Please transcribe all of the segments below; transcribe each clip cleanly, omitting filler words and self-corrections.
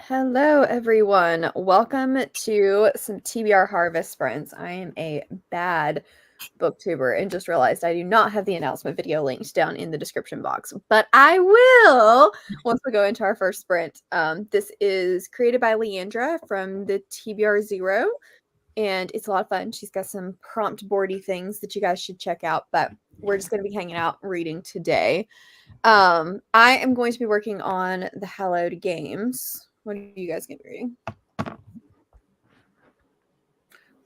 Hello, everyone. Welcome to some TBR Harvest, friends. I am a bad booktuber and just realized I do not have the announcement video linked down in the description box, but I will once we go into our first sprint. This is created by Leandra from the TBR Zero, and it's a lot of fun. She's got some prompt boardy things that you guys should check out, but we're just going to be hanging out reading today. I am going to be working on the Hallowed games. What are you guys going to be reading?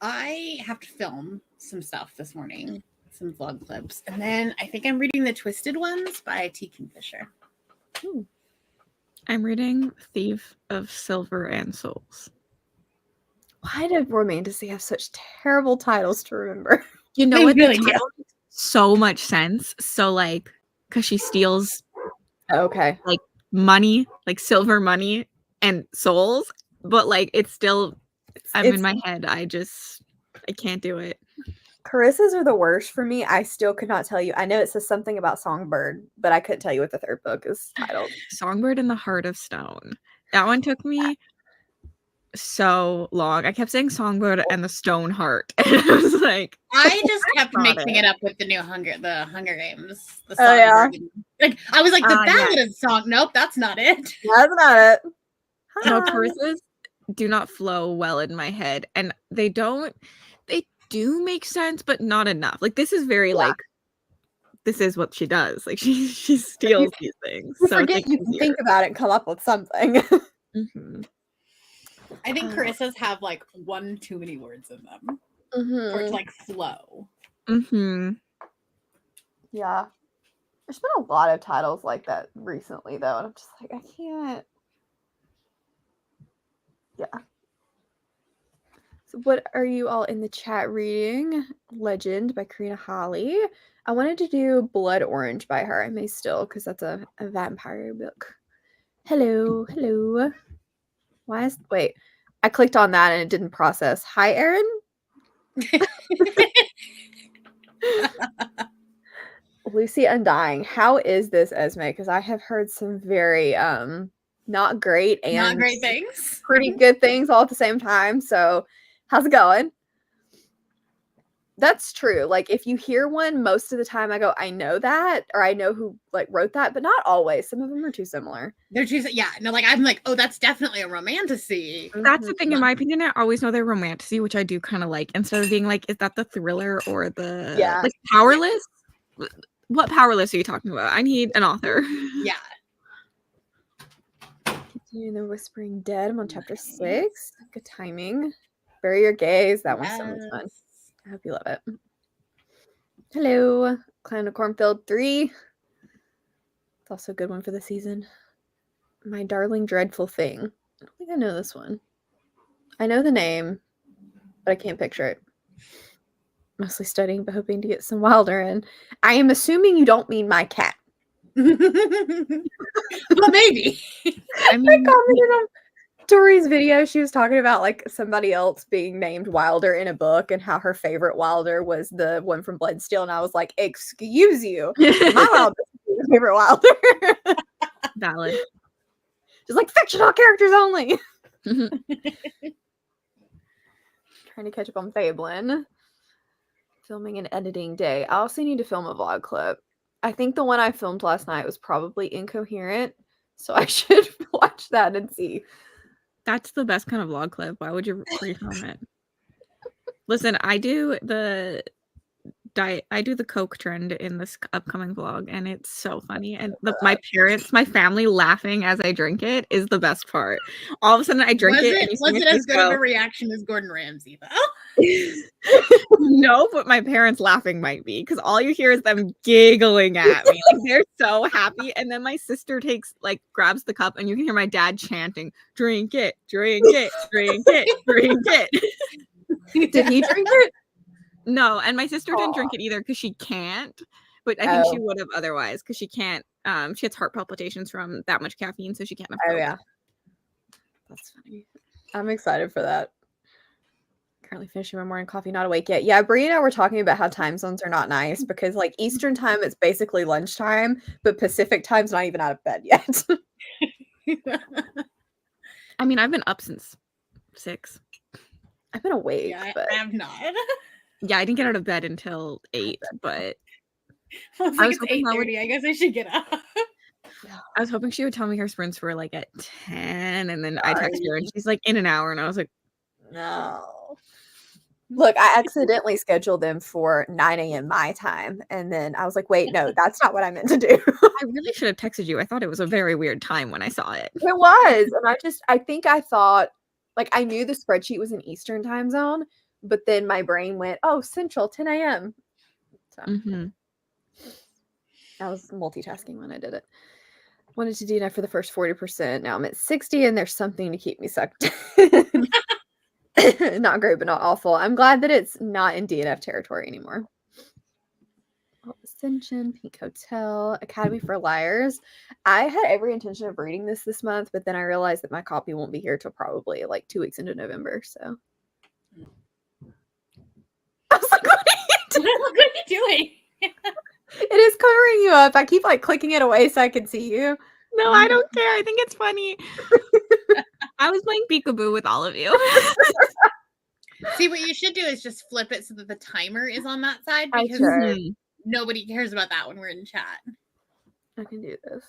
I have to film some stuff this morning, some vlog clips, and then I think I'm reading The Twisted Ones by T. Kingfisher. I'm reading Thief of Silver and Souls. Why did Romantasy have such terrible titles to remember? You know They what? really The title makes so much sense. So, like, because she steals Okay. like money, like silver money and souls, but like it's still, I'm in my head. I can't do it. Carissa's are the worst for me. I still could not tell you. I know it says something about Songbird, but I couldn't tell you what the third book is titled. Songbird in the Heart of Stone. That one took me so long. I kept saying Songbird and the Stone Heart. And I was like, I just kept got mixing it. it up with the Hunger Games. The Oh, yeah. Like I was like the Yeah. Ballad of Song. Nope, that's not it. That's not it. No, Hi. Carissa's do not flow well in my head, and they do make sense, but not enough. Like this is very like this is what she does. Like she steals these things. You so forget it's, like, you can easier. think about it and come up with something. Mhm. I think Carissa's have like one too many words in them for it to like flow. Mhm. Yeah. There's been a lot of titles like that recently, though, and I'm just like, I can't. Yeah. So what are you all in the chat reading? Legend by Karina Holly. I wanted to do Blood Orange by her. I may still, because that's a vampire book. Hello. Wait. I clicked on that and it didn't process. Hi, Erin. Lucy Undying. How is this, Esme? Because I have heard some very not great and Not great things. pretty good things all at the same time. So how's it going? That's true. Like if you hear one, most of the time I go, I know that, or I know who like wrote that, but not always. Some of them are too similar. They're just like I'm like, oh, that's definitely a romantasy. That's the thing, in my opinion. I always know they're romantasy, which I do kind of like. Instead of being like, is that the thriller or the like Powerless? What Powerless are you talking about? I need an author. Yeah. Continuing the Whispering Dead. I'm on chapter 6. Good timing. Bury Your Gaze. That one's so much fun. I hope you love it. Hello. Clan of Cornfield 3. It's also a good one for the season. My Darling Dreadful Thing. I don't think I know this one. I know the name, but I can't picture it. Mostly studying, but hoping to get some Wilder in. I am assuming you don't mean my cat. Well, maybe. I mean, commented on Tori's video. She was talking about like somebody else being named Wilder in a book and how her favorite Wilder was the one from Bloodsteel. And I was like, excuse you. My Wilder is my favorite Wilder. valid. Just like fictional characters only. Trying to catch up on Fablin. Filming and editing day. I also need to film a vlog clip. I think the one I filmed last night was probably incoherent, so I should watch that and see. That's the best kind of vlog clip. Why would you refilm it? Listen, I do the Coke trend in this upcoming vlog, and it's so funny. And my family laughing as I drink it is the best part. All of a sudden, I drink Was it. it as good of a reaction as Gordon Ramsay though? No, but my parents laughing might be, because all you hear is them giggling at me. Like they're so happy. And then my sister grabs the cup, and you can hear my dad chanting, "Drink it, drink it, drink it, drink it." Did he drink it? No, and my sister didn't drink it either because she can't. But I think she would have otherwise, because she can't. She has heart palpitations from that much caffeine, so she can't have Coke. Oh yeah, that's funny. I'm excited for that. Currently finishing my morning coffee, not awake yet. Yeah, Brie and I were talking about how time zones are not nice because like Eastern time, it's basically lunchtime, but Pacific time's not even out of bed yet. I mean, I've been up since 6. I've been awake, Yeah, but I have not. Yeah, I didn't get out of bed until 8, but I was I like, was it's hoping that would 8:30. I guess I should get up. I was hoping she would tell me her sprints were, like, at 10, and then I text her, and sorry. she's like, "In an hour," and I was like, No. Look, I accidentally scheduled them for 9 AM my time, and then I was like, "Wait, no, that's not what I meant to do." "I really should have texted you. I thought it was a very weird time when I saw it." It was, and I think I thought like, I knew the spreadsheet was in Eastern Time Zone, but then my brain went, "Oh, Central, 10 AM." So, Mhm. I was multitasking when I did it. Wanted to DNF for the first 40%, now I'm at 60, and there's something to keep me sucked in. Not great, but not awful. I'm glad that it's not in DNF territory anymore. Oh, Ascension, Pink Hotel, Academy for Liars. I had every intention of reading this month, but then I realized that my copy won't be here till probably like 2 weeks into November. So I was like, what are you doing? What are you doing? It is covering you up. I keep like clicking it away so I can see you. No, I don't care. I think it's funny. I was playing peekaboo with all of you. See, what you should do is just flip it so that the timer is on that side I because should. Mhm. nobody cares about that when we're in chat. I can do this.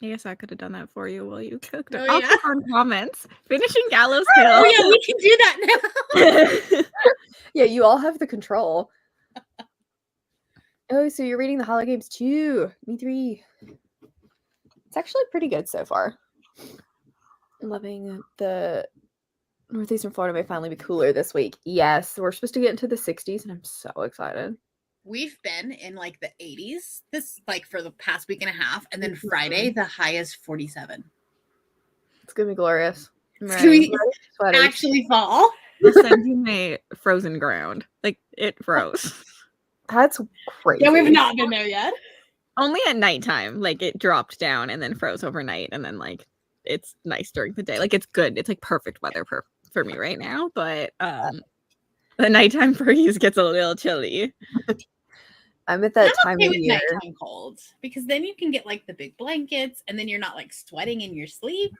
I guess I could have done that for you while you cooked it. Oh, I'll yeah? click on comments. Finishing Gallows Hill. Oh, yeah, we can do that now. Yeah, you all have the control. Oh, so you're reading the Hollow Games too. Me 3. It's actually pretty good so far. I'm loving the Northeastern Florida may finally be cooler this week. Yes, we're supposed to get into the 60s, and I'm so excited. We've been in like the 80s this like for the past week and a half, and then Friday the high is 47. It's gonna be glorious. I'm It's ready. gonna be Ready for sweaters. actually fall. I'll send you my frozen ground. Like, it froze. That's crazy. Yeah, we've not been there yet. Only at nighttime. Like, it dropped down and then froze overnight, and then, like, it's nice during the day. Like, it's good. It's, like, perfect weather for me right now, but the nighttime freeze gets a little chilly. I'm at that I'm time okay of with year. nighttime cold because then you can get like the big blankets and then you're not like sweating in your sleep.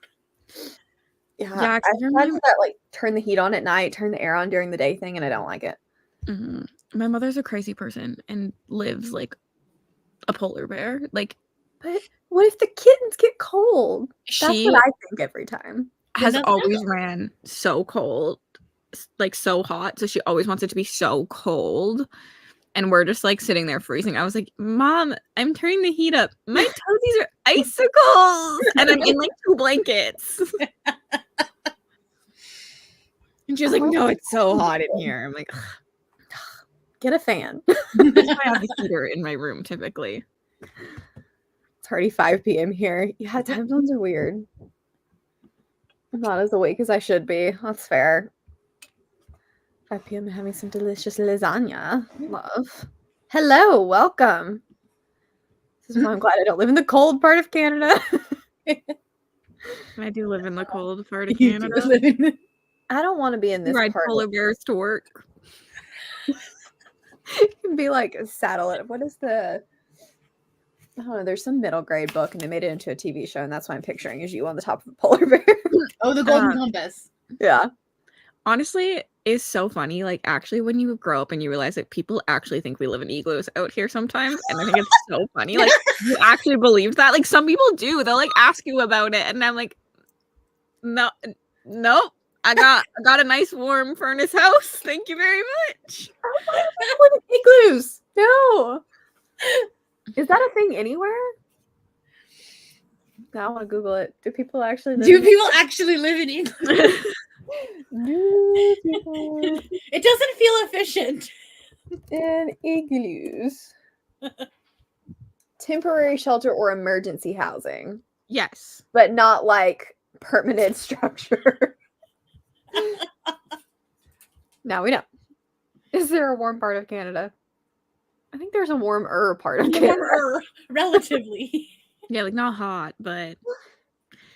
Yeah, Yeah, I've 'cause tried that like turn the heat on at night, turn the air on during the day thing, and I don't like it. Mhm. My mother's a crazy person and lives like a polar bear. Like, But what if the kittens get cold? That's she what I think every time. has that's always natural. ran so cold, like so hot. So she always wants it to be so cold. And we're just like sitting there freezing. I was like, Mom, I'm turning the heat up. My toesies are icicles. And I'm in like 2 blankets. And she was like, no, it's so hot in here. I'm like, Get a fan. that's why I have a heater in my room typically. It's already 5 p.m. here. Yeah, time zones are weird. I'm not as awake as I should be. That's fair. 5 p.m. and having some delicious lasagna. Love. Hello, welcome. This is why I'm glad I don't live in the cold part of Canada. I do live in the cold part of You do Canada. live in the- I don't want to be in this Ride part. polar bears to work. It can be like a satellite. What is the? I don't know. There's some middle grade book, and they made it into a TV show, and that's why I'm picturing is you on the top of a polar bear. Oh, the Golden Compass. Yeah. Honestly, it's so funny. Like, actually, when you grow up and you realize that people actually think we live in igloos out here sometimes, and I think it's so funny. Like, you actually believe that? Like, some people do. They'll like ask you about it, and I'm like, no, nope. I got a nice warm furnace house. Thank you very much. What igloos? No. Is that a thing anywhere? Now I want to Google it. Do people actually live Do in people actually live in England? Do people It doesn't feel efficient. in igloos? Temporary shelter or emergency housing, Yes. but not like permanent structure. Now we know. Is there a warm part of Canada? I think there's a warmer part of Canada. Warmer, relatively. Yeah, like not hot, but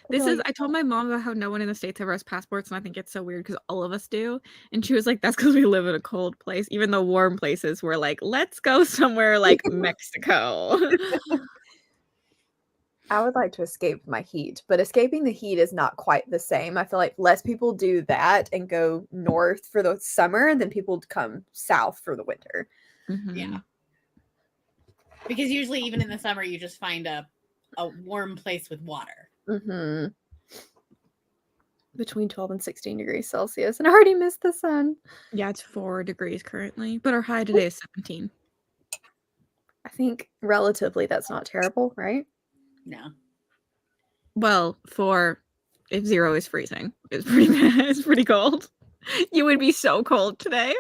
this is, I told my mom about how no one in the States ever has passports, and I think it's so weird because all of us do. And she was like, that's because we live in a cold place. Even the warm places were like, let's go somewhere like Mexico. I would like to escape my heat, but escaping the heat is not quite the same. I feel like less people do that and go north for the summer than people come south for the winter. Mhm. Yeah. Because usually, even in the summer, you just find a warm place with water. Mm-hmm. Between 12 and 16 degrees Celsius, and I already missed the sun. Yeah, it's 4 degrees currently, but our high today is 17. I think relatively that's not terrible, right? No. Well, if 0 is freezing, it's pretty bad. It's pretty cold. You would be so cold today.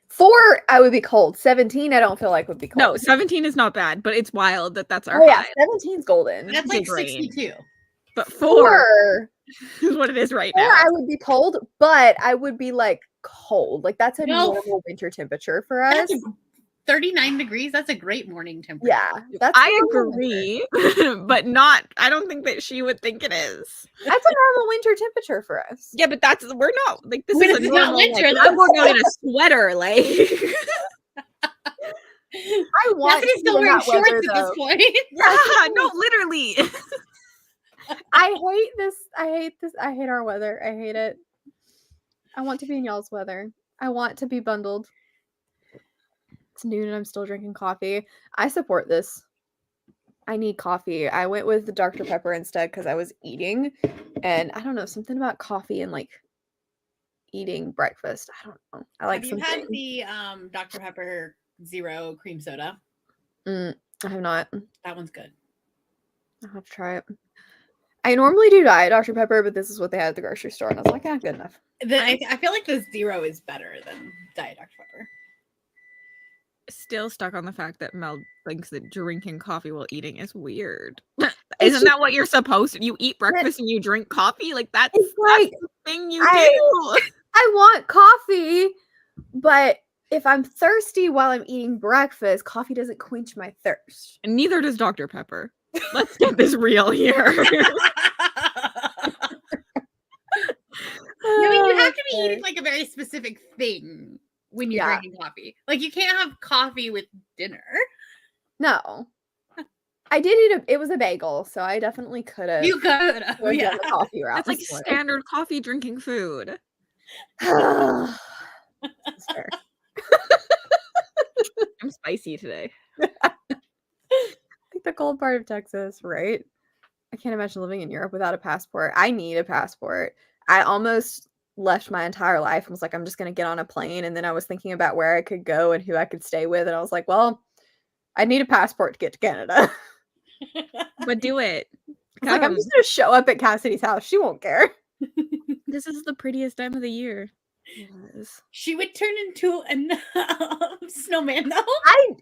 4, I would be cold. 17, I don't feel like would be cold. No, 17 is not bad, but it's wild that that's our Oh yeah, high. 17's golden. That's Okay, like great. 62. But 4 4 is what it is right Or now. I would be cold, but I would be like cold. Like that's a No. normal winter temperature for us. That's 39 degrees. That's a great morning temperature. Yeah, that's I normal winter. agree, but I don't think that she would think it is. That's a normal winter temperature for us. Yeah, but we're not, like, this When is a it's not normal, winter, like, that's- I'm going out in a sweater, like. I want Stephanie's to still be in wearing that shorts weather, at this though. point. Yeah, no, literally. I hate this. I hate this. I hate our weather. I hate it. I want to be in y'all's weather. I want to be bundled. It's noon and I'm still drinking coffee. I support this. I need coffee. I went with the Dr. Pepper instead because I was eating, and I don't know, something about coffee and like eating breakfast. I don't know. I like Have you something. had the Dr. Pepper Zero cream soda? I have not. That one's good. I'll have to try it. I normally do Diet Dr. Pepper, but this is what they had at the grocery store, and I was like, good enough. I feel like the Zero is better than Diet Dr. Pepper. Still stuck on the fact that Mel thinks that drinking coffee while eating is weird. Isn't that what you're supposed to? You eat breakfast and you drink coffee? Like that's like the thing you do. I want coffee, but if I'm thirsty while I'm eating breakfast, coffee doesn't quench my thirst. And neither does Dr. Pepper. Let's get this real here. I mean, you have to be eating like a very specific thing when you're drinking coffee. Like you can't have coffee with dinner. No. I did eat it was a bagel, so I definitely could have. You could have. Yeah. The coffee route. That's like standard coffee drinking food. That's fair. I'm spicy today. Like the cold part of Texas, right? I can't imagine living in Europe without a passport. I need a passport. I almost left my entire life and was like, I'm just going to get on a plane. And then I was thinking about where I could go and who I could stay with. And I was like, well, I need a passport to get to Canada. But do it. It's like, I'm just going to show up at Cassidy's house. She won't care. This is the prettiest time of the year. Yes. She would turn into a snowman, though. I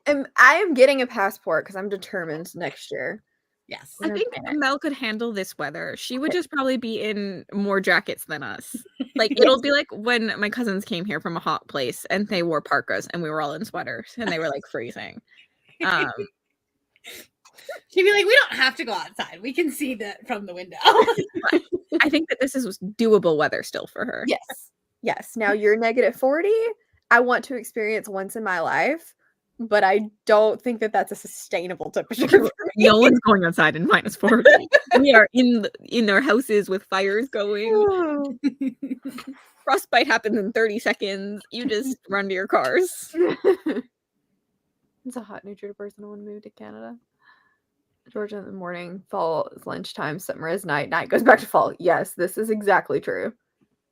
am getting a passport because I'm determined next year. Yes. I think Mel could handle this weather. She would just probably be in more jackets than us. Like it'll be like when my cousins came here from a hot place and they wore parkas and we were all in sweaters and they were like freezing. She'd be like, we don't have to go outside. We can see that from the window. I think that this is doable weather still for her. Yes. Yes. Now you're -40. I want to experience once in my life, but I don't think that that's a sustainable temperature for me. No one's going outside in -40. We are in our houses with fires going. Frostbite happens in 30 seconds. You just run to your cars. It's a hot neutral person. I want to move to Canada. Georgia in the morning, fall is lunchtime, summer is night, night goes back to fall. Yes, this is exactly true.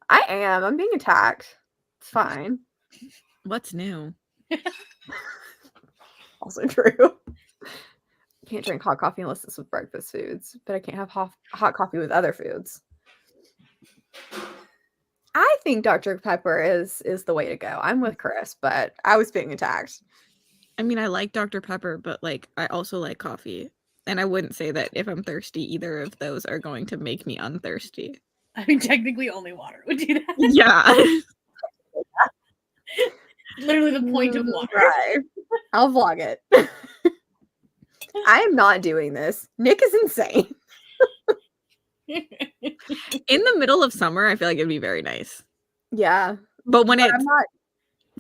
I'm being attacked. It's fine. What's new? Also true. Can't drink hot coffee unless it's with breakfast foods, but I can't have hot coffee with other foods. I think Dr. Pepper is the way to go. I'm with Chris, but I was being attacked. I mean, I like Dr. Pepper, but like I also like coffee. And I wouldn't say that if I'm thirsty, either of those are going to make me unthirsty. I mean, technically only water would do that. Yeah. Literally the point of water. Right. I'll vlog it. I am not doing this. Nick is insane. In the middle of summer, I feel like it'd be very nice. Yeah. But when But it's I'm not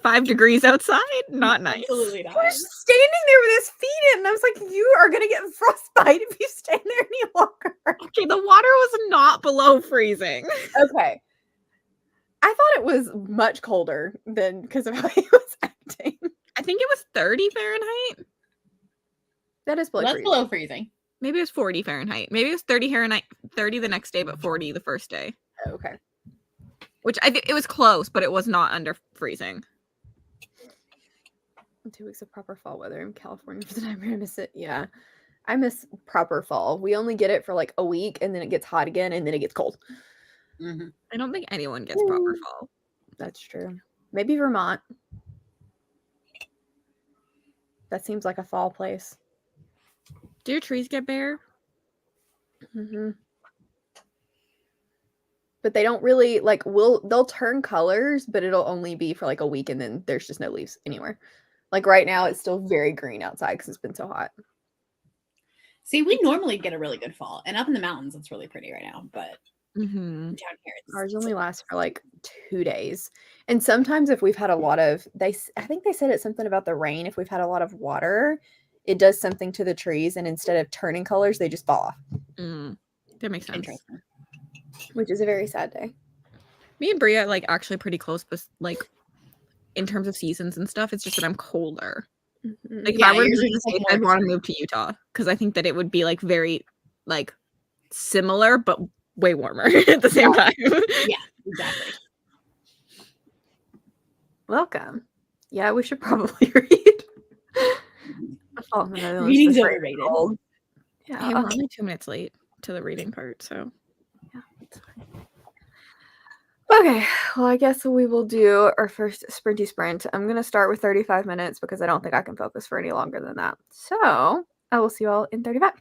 5 degrees outside. Not nice. Absolutely not. I was standing there with his feet in, and I was like, you are gonna get frostbite if you stand there any longer. Okay, the water was not below freezing. Okay. I thought it was much colder than because of how he was acting. I think it was 30 Fahrenheit. That is below That's freezing. below freezing. Maybe it was 40 Fahrenheit. Maybe it was 30 Fahrenheit, 30 the next day, but 40 the first day. Okay. Which I think it was close, but it was not under freezing. 2 weeks of proper fall weather in California for the time I miss it. Yeah. I miss proper fall. We only get it for like a week and then it gets hot again and then it gets cold. Mm-hmm. I don't think anyone gets proper fall. That's true. Maybe Vermont. That seems like a fall place. Do your trees get bare? Mm-hmm. But they don't really like they'll turn colors, but it'll only be for like a week and then there's just no leaves anywhere. Like right now it's still very green outside because it's been so hot. See, we normally get a really good fall, and up in the mountains, it's really pretty right now. But Mm-hmm. down here, Ours only lasts for like 2 days. And sometimes if we've had a lot of I think they said it's something about the rain. If we've had a lot of water, it does something to the trees and instead of turning colors, they just fall off. That makes sense. Interesting. Which is a very sad day. Me and Bria like actually pretty close, but like in terms of seasons and stuff, it's just that I'm colder. Mm-hmm. Like if Yeah, I were to yours move is to like States, more I'd want to extreme. move to Utah because I think that it would be like very like similar but way warmer at the same time. Yeah, exactly. Welcome. Yeah, we should probably read. Reading's overrated. Yeah. Hey, we're only 2 minutes late to the reading part, so Yeah, that's fine. Okay, well, I guess we will do our first sprinty sprint. I'm going to start with 35 minutes because I don't think I can focus for any longer than that. So I will see you all in 35.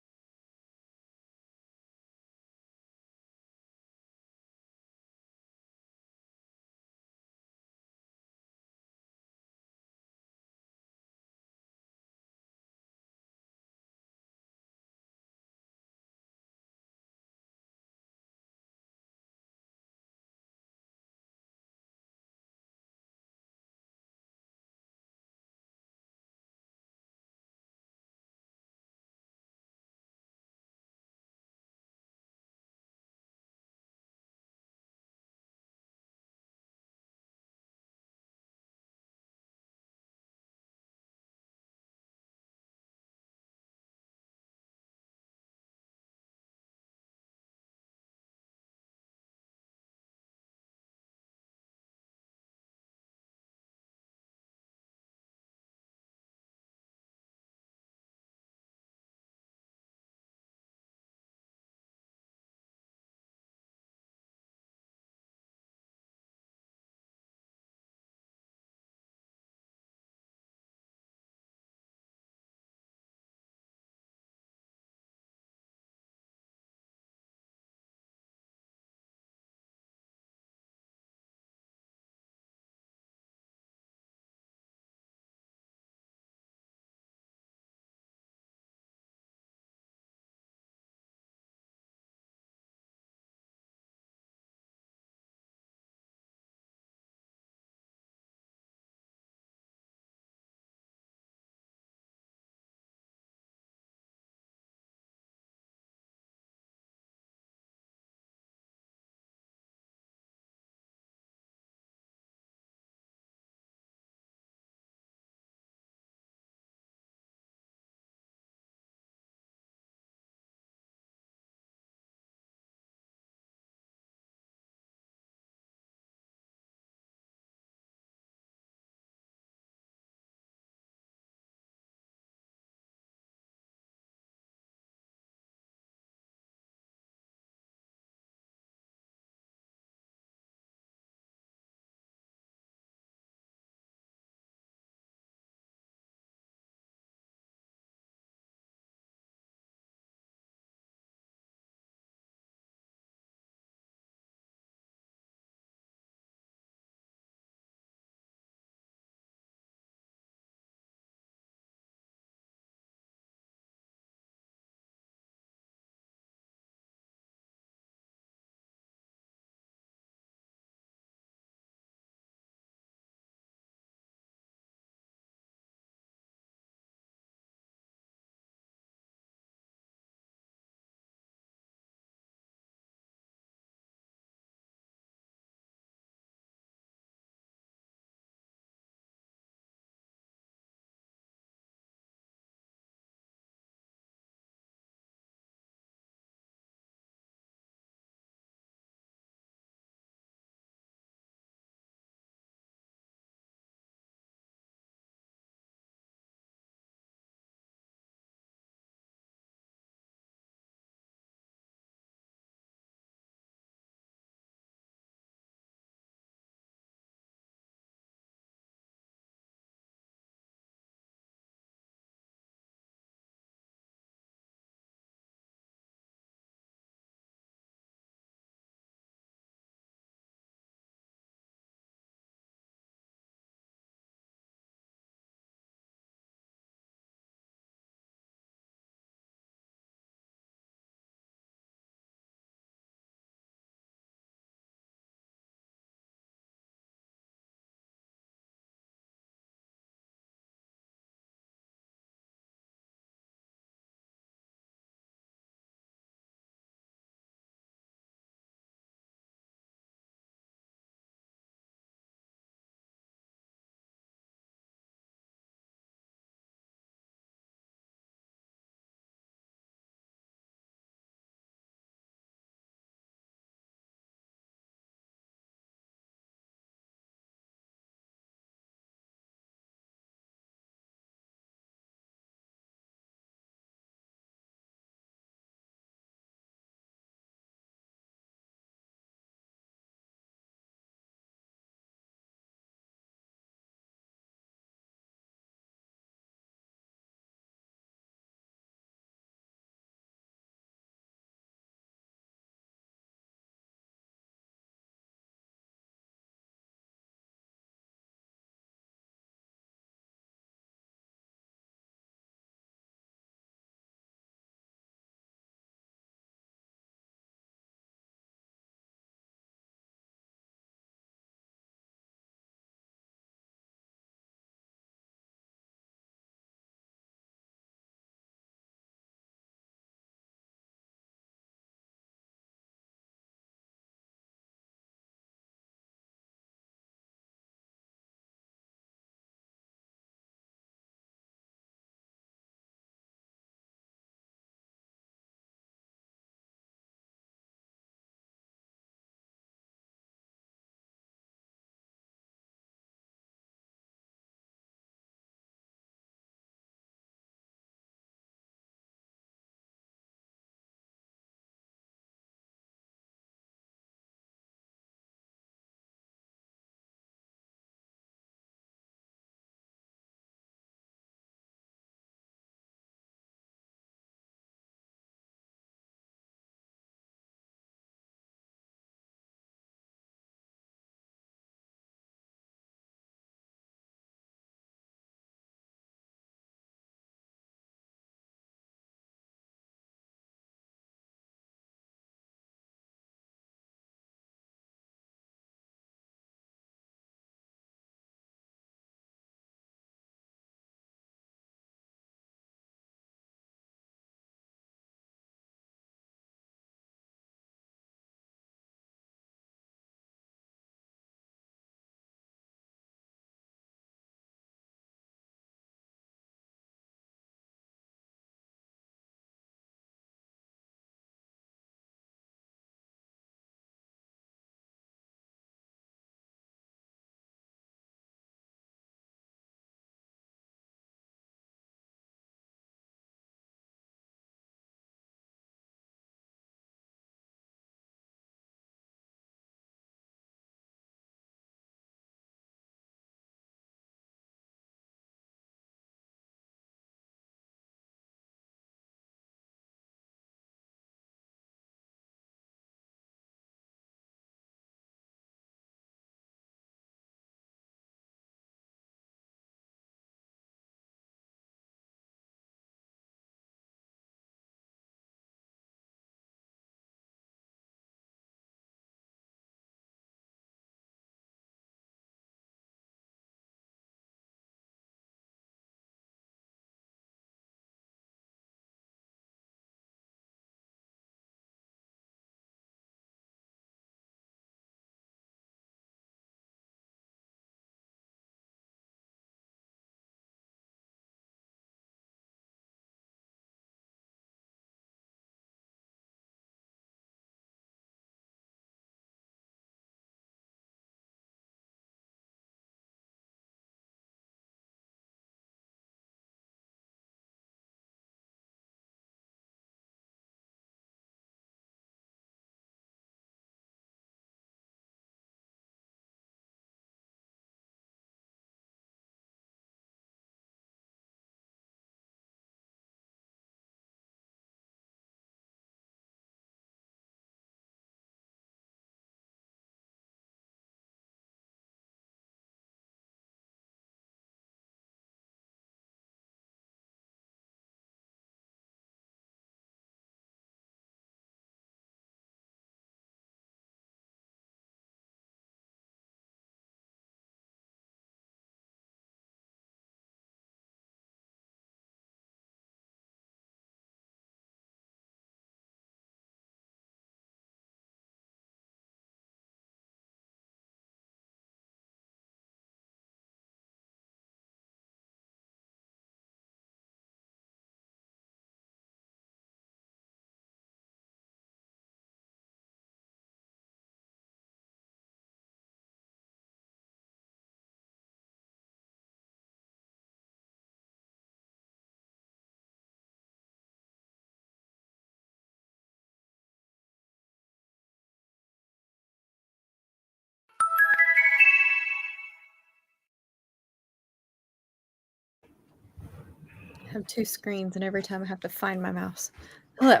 have two screens, and every time I have to find my mouse. Hello,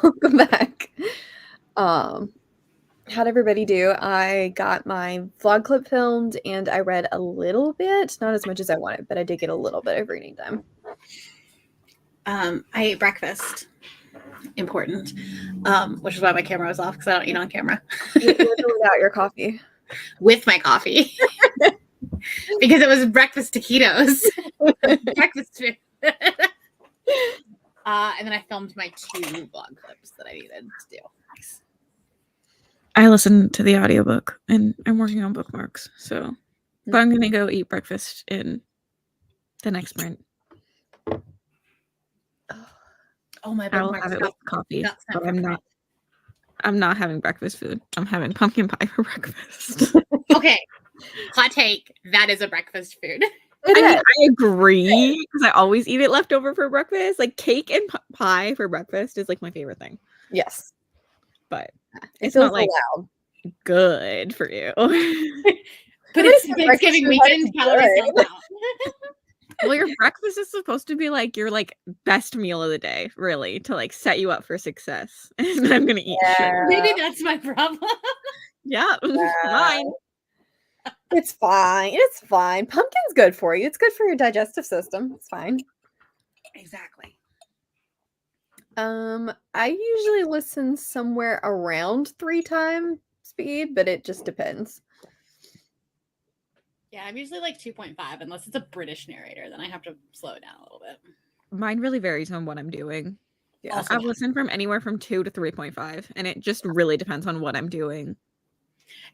welcome back. How'd everybody do? I got my vlog clip filmed, and I read a little bit, not as much as I wanted, but I did get a little bit of reading time. I ate breakfast. Important. Which is why my camera was off, because I don't eat on camera. With or without your coffee? With my coffee. Because it was breakfast taquitos. Breakfast food. And then I filmed my 2 vlog clips that I needed to do. I listened to the audiobook and I'm working on bookmarks. So, but I'm going to go eat breakfast in the next sprint. Oh, my I'll bookmarks have it with coffee, but I'm not having breakfast food. I'm having pumpkin pie for breakfast. Okay. Hot take. That is a breakfast food. I agree, because I always eat it leftover for breakfast. Like cake and pie for breakfast is like my favorite thing. Yes. But It's not like allowed. Good for you. But it's Thanksgiving weekend, calories don't count. Well, your breakfast is supposed to be like your like best meal of the day, really, to like set you up for success. And I'm gonna eat sugar. Maybe that's my problem. Yeah, mine. It's fine. It's fine. Pumpkin's good for you. It's good for your digestive system. It's fine. Exactly. I usually listen somewhere around 3 times speed, but it just depends. Yeah, I'm usually like 2.5, unless it's a British narrator, then I have to slow it down a little bit. Mine really varies on what I'm doing. Yeah, Also I've listened from anywhere from 2 to 3.5, and it just really depends on what I'm doing.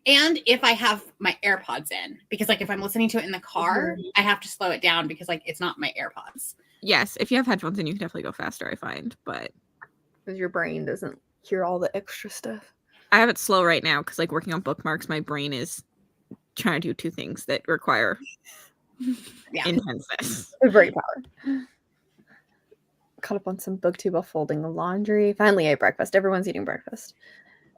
And if I have my AirPods in, because like if I'm listening to it in the car, I have to slow it down because like it's not my AirPods. Yes, if you have headphones in, you can definitely go faster, I find, but because your brain doesn't hear all the extra stuff. I have it slow right now because like working on bookmarks, my brain is trying to do 2 things that require intenseness. Brain power. Caught up on some booktube while folding the laundry. Finally ate breakfast. Everyone's eating breakfast.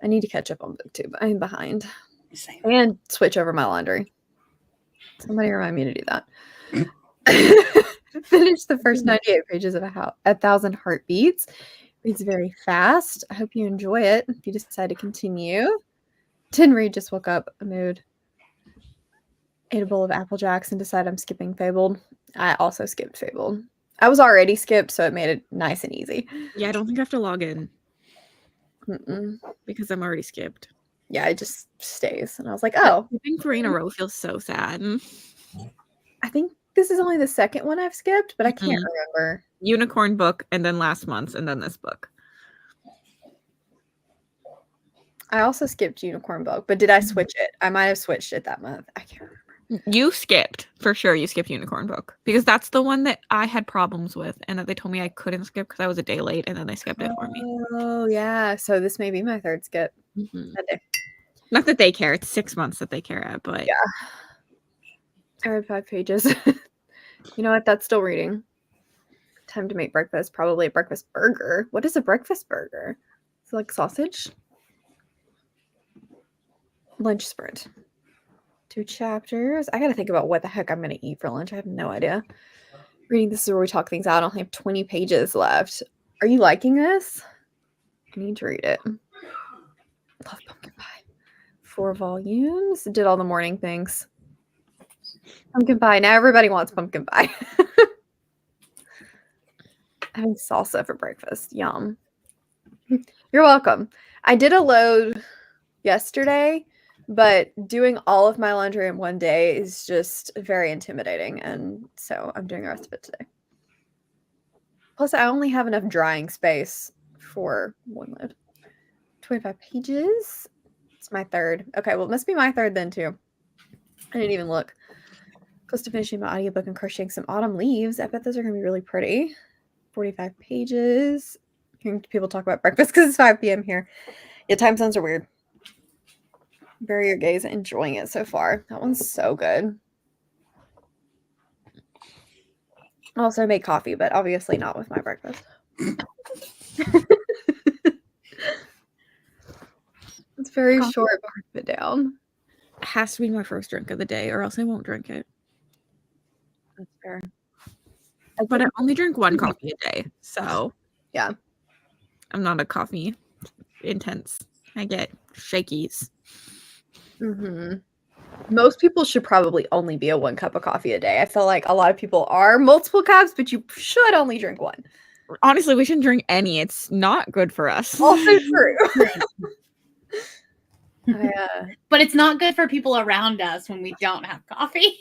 I need to catch up on booktube. I'm behind. Same. And switch over my laundry. Somebody remind me to do that. Finished the first 98 pages of 1,000 Heartbeats. Reads very fast. I hope you enjoy it. If you decide to continue. Didn't read, just woke up. A mood. Ate a bowl of Apple Jacks and decided I'm skipping Fabled. I also skipped Fabled. I was already skipped, so it made it nice and easy. Yeah, I don't think I have to log in. Because I'm already skipped. Yeah, it just stays. And I was like, oh. Skipping 3 in a row feels so sad. I think this is only the second one I've skipped, but I can't remember. Unicorn book, and then last month's, and then this book. I also skipped Unicorn book, but did I switch it? I might have switched it that month. I can't remember. You skipped, for sure. You skipped Unicorn book. Because that's the one that I had problems with, and that they told me I couldn't skip because I was a day late, and then they skipped it for me. Oh, yeah. So this may be my 3rd skip. That day. Not that they care. It's 6 months that they care at, but... Yeah. I read 5 pages. You know what? That's still reading. Time to make breakfast. Probably a breakfast burger. What is a breakfast burger? Is it like sausage? Lunch sprint. 2 chapters. I gotta think about what the heck I'm gonna eat for lunch. I have no idea. Reading This Is Where We Talk Things Out. I only have 20 pages left. Are you liking this? I need to read it. Love pumpkin pie. 4 volumes. Did all the morning things. Pumpkin pie. Now everybody wants pumpkin pie. Having salsa for breakfast. Yum. You're welcome. I did a load yesterday, but doing all of my laundry in one day is just very intimidating. And so I'm doing the rest of it today. Plus, I only have enough drying space for one load. 25 pages. It's my 3rd. Okay, well, it must be my 3rd then, too. I didn't even look. Close to finishing my audiobook and crocheting some autumn leaves. I bet those are going to be really pretty. 45 pages. Hearing people talk about breakfast because it's 5 p.m. here. Yeah, time zones are weird. Bury Your Gaze. Enjoying it so far. That one's so good. Also, I made coffee, but obviously not with my breakfast. It's very short, but hard to put down. It has to be my first drink of the day, or else I won't drink it. That's fair. But I only drink one coffee a day, so Yeah. I'm not a coffee intense. I get shakies. Most people should probably only be a 1 cup of coffee a day. I feel like a lot of people are multiple cups, but you should only drink 1. Honestly, we shouldn't drink any. It's not good for us. Also true. But it's not good for people around us when we don't have coffee.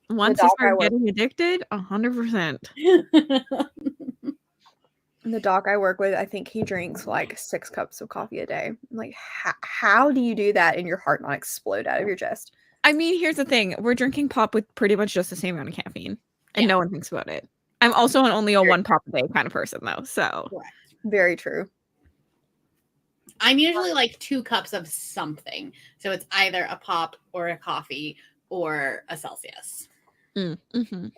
Once you start getting addicted, 100%. The doc I work with, I think he drinks like 6 cups of coffee a day. I'm like, how do you do that and your heart not explode out of your chest? I mean, here's the thing. We're drinking pop with pretty much just the same amount of caffeine, and no one thinks about it. I'm also only a 1 pop a day kind of person, though, so. Correct. Very true. I'm usually like 2 cups of something. So it's either a pop or a coffee or a Celsius. Mm-hmm.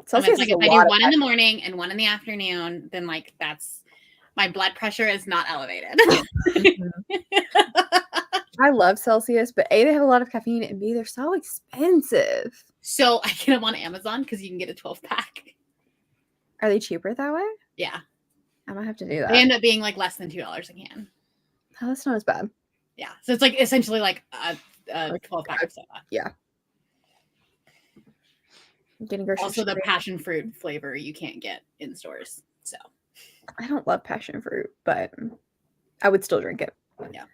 Celsius like if I do 1 in the morning and 1 in the afternoon, then like that's my blood pressure is not elevated. I love Celsius, but A, they have a lot of caffeine, and B, they're so expensive. So I get them on Amazon because you can get a 12-pack. Are they cheaper that way? Yeah. I might have to do that. They end up being like less than $2 a can. Oh, that's not as bad. Yeah. So it's like essentially like a 12-pack of soda. Yeah. Getting groceries. Also, the passion fruit flavor you can't get in stores. So I don't love passion fruit, but I would still drink it. Yeah.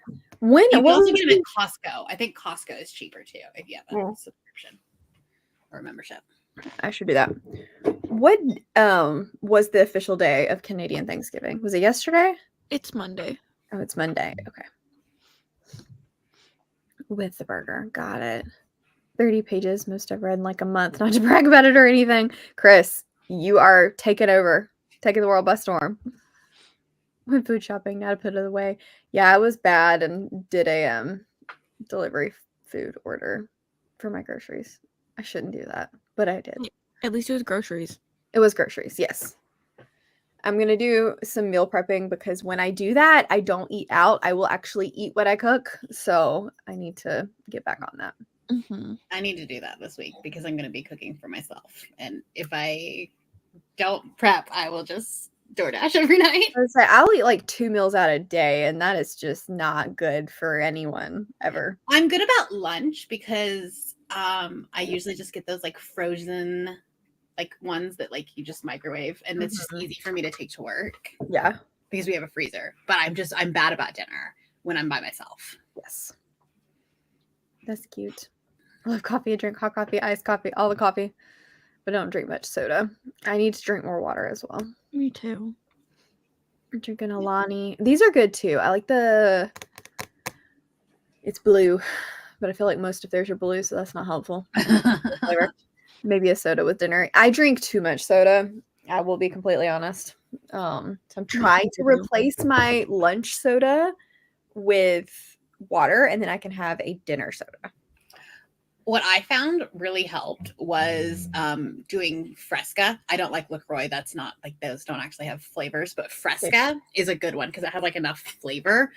When you can also get it at Costco. I think Costco is cheaper too if you have a subscription or a membership. I should do that. What was the official day of Canadian Thanksgiving? Was it yesterday? It's Monday. Oh, it's Monday. Okay. With the burger. Got it. 30 pages, most I've read in like a month. Not to brag about it or anything. Chris, you are taking the world by storm. Went food shopping, now to put it away. Yeah, I was bad and did a delivery food order for my groceries. I shouldn't do that, but I did. At least it was groceries. It was groceries, yes. I'm going to do some meal prepping because when I do that, I don't eat out. I will actually eat what I cook. So I need to get back on that. Mm-hmm. I need to do that this week because I'm going to be cooking for myself. And if I don't prep, I will just DoorDash every night. I would say I'll eat like 2 meals out a day, and that is just not good for anyone ever. I'm good about lunch because I usually just get those like frozen like ones that like you just microwave, and it's just easy for me to take to work. Yeah. Because we have a freezer. But I'm bad about dinner when I'm by myself. Yes. That's cute. I love coffee. I drink hot coffee, iced coffee, all the coffee, but I don't drink much soda. I need to drink more water as well. Me too. I'm drinking Alani. These are good too. I like it's blue, but I feel like most of theirs are blue, so that's not helpful. Maybe a soda with dinner. I drink too much soda. I will be completely honest. So I'm trying to replace my lunch soda with water, and then I can have a dinner soda. What I found really helped was doing Fresca. I don't like LaCroix. That's not like those don't actually have flavors, but Fresca is a good one because it has like enough flavor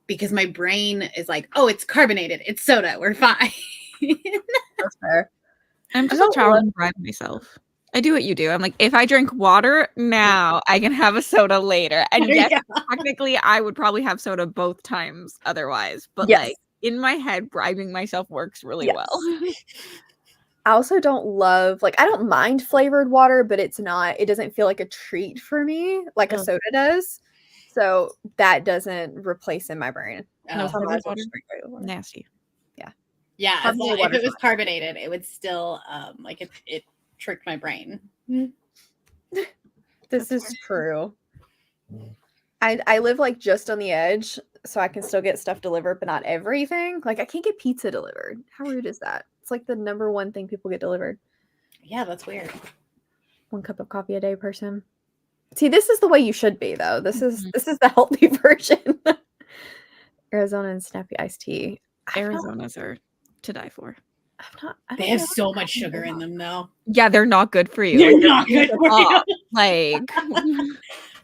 because my brain is like, oh, it's carbonated. It's soda. We're fine. That's fair. I'm just a child and bride myself. I do what you do. I'm like, if I drink water now, I can have a soda later. And yes, technically, I would probably have soda both times otherwise. But like in my head, bribing myself works really well. I also don't love, like, I don't mind flavored water, but it doesn't feel like a treat for me like a soda does. So that doesn't replace in my brain. No, water. Nasty. Yeah, if it was carbonated, it would still like it tricked my brain. This is true. I live like just on the edge, so I can still get stuff delivered, but not everything. Like I can't get pizza delivered. How rude is that? It's like the number one thing people get delivered. Yeah, that's weird. 1 cup of coffee a day, person. See, this is the way you should be, though. This is the healthy version. Arizona and snappy iced tea. Arizona's are to die for. They have so much sugar in them, though. Yeah, they're not good for you. They're not good for you. Like,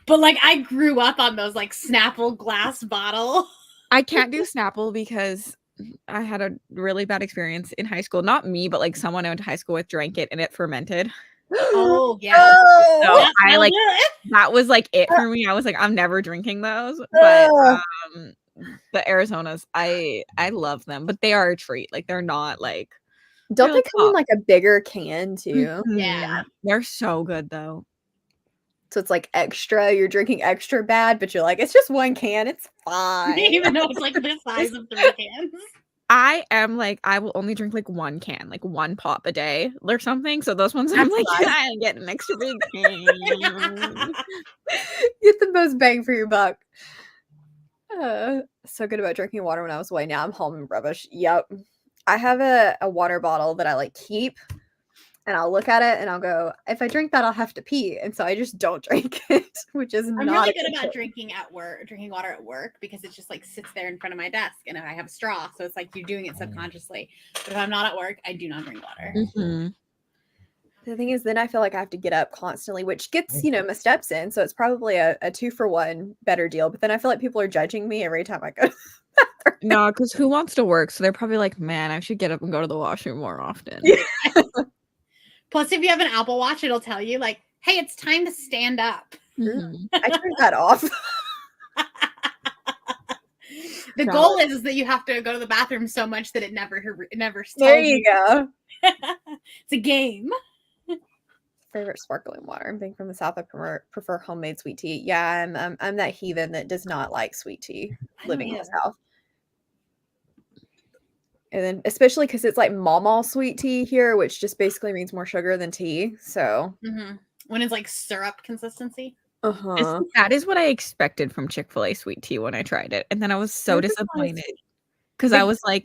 but like I grew up on those like Snapple glass bottle. I can't do Snapple because I had a really bad experience in high school. Not me, but like someone I went to high school with drank it and it fermented. Oh yeah. Oh! So Yep, I that'll like do it. that was like it for me. I was like, I'm never drinking those. But the Arizonas, I love them, but they are a treat. Like they're not like Don't they're they like come in like a bigger can too? Yeah. They're so good though. So it's like extra, you're drinking extra bad, but you're like, it's just one can, it's fine. Even though it's like the size of 3 cans. I am like, I will only drink like one can, like one pop a day or something. So those ones I'm like, That's nice. I get an extra big can. Get the most bang for your buck. So good about drinking water when I was away. Now I'm home and rubbish. Yep. I have a water bottle that I like keep, and I'll look at it and I'll go, if I drink that, I'll have to pee. And so I just don't drink it, which is I'm not really a good about thing. drinking water at work because it just like sits there in front of my desk and I have a straw. So it's like you're doing it subconsciously. But if I'm not at work, I do not drink water. Mhm. The thing is, then I feel like I have to get up constantly, which gets, my steps in. So it's probably a 2-for-1 better deal. But then I feel like people are judging me every time I go. No, because who wants to work? So they're probably like, man, I should get up and go to the washroom more often. Yeah. Plus, if you have an Apple Watch, it'll tell you like, hey, it's time to stand up. Mhm. I turned that off. The God. goal is that you have to go to the bathroom so much that it never tells There you go. It's a game. Favorite sparkling water. I'm being from the South. I prefer homemade sweet tea. Yeah, I'm that heathen that does not like sweet tea living in the South. And then especially because it's like mama sweet tea here, which just basically means more sugar than tea. So When it's like syrup consistency. That is what I expected from Chick-fil-A sweet tea when I tried it. And then I was so They're just not as disappointed because I was like,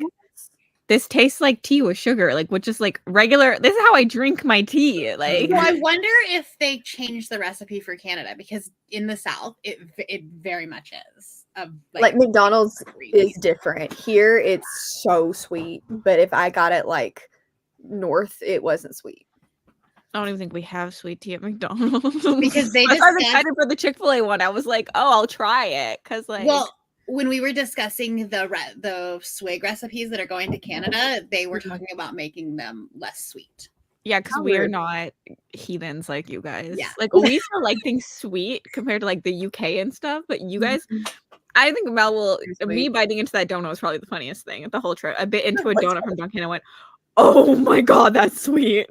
this tastes like tea with sugar, like which is like regular. This is how I drink my tea. Like, Well, I wonder if they changed the recipe for Canada because in the South, it very much is. like McDonald's is different. Here it's so sweet, but if I got it like north, it wasn't sweet. I don't even think we have sweet tea at McDonald's because they just I was excited for the Chick-fil-A one. I was like, oh, I'll try it because like. Well, when we were discussing the swig recipes that are going to Canada, they were talking about making them less sweet. Yeah, because we are not heathens like you guys. Yeah. Like we still like things sweet compared to like the UK and stuff, but you guys, I think Mel will. Me biting into that donut was probably the funniest thing at the whole trip. I bit into a donut from Dunkin' and went, "Oh my god, that's sweet."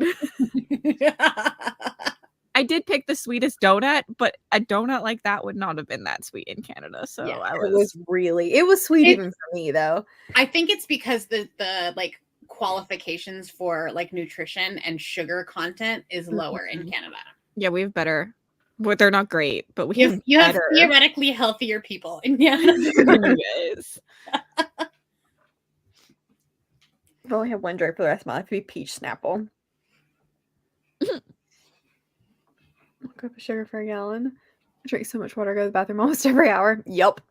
I did pick the sweetest donut, but a donut like that would not have been that sweet in Canada. So Yeah, it was sweet even for me though. I think it's because the like qualifications for like nutrition and sugar content is lower in Canada. Yeah, we have better. But they're not great, but we you have theoretically healthier people in Canada. Yes. I've only had one drink for the rest of my life. It'd be peach Snapple. Cup of sugar for a gallon. I drink so much water. I go to the bathroom almost every hour. Yup.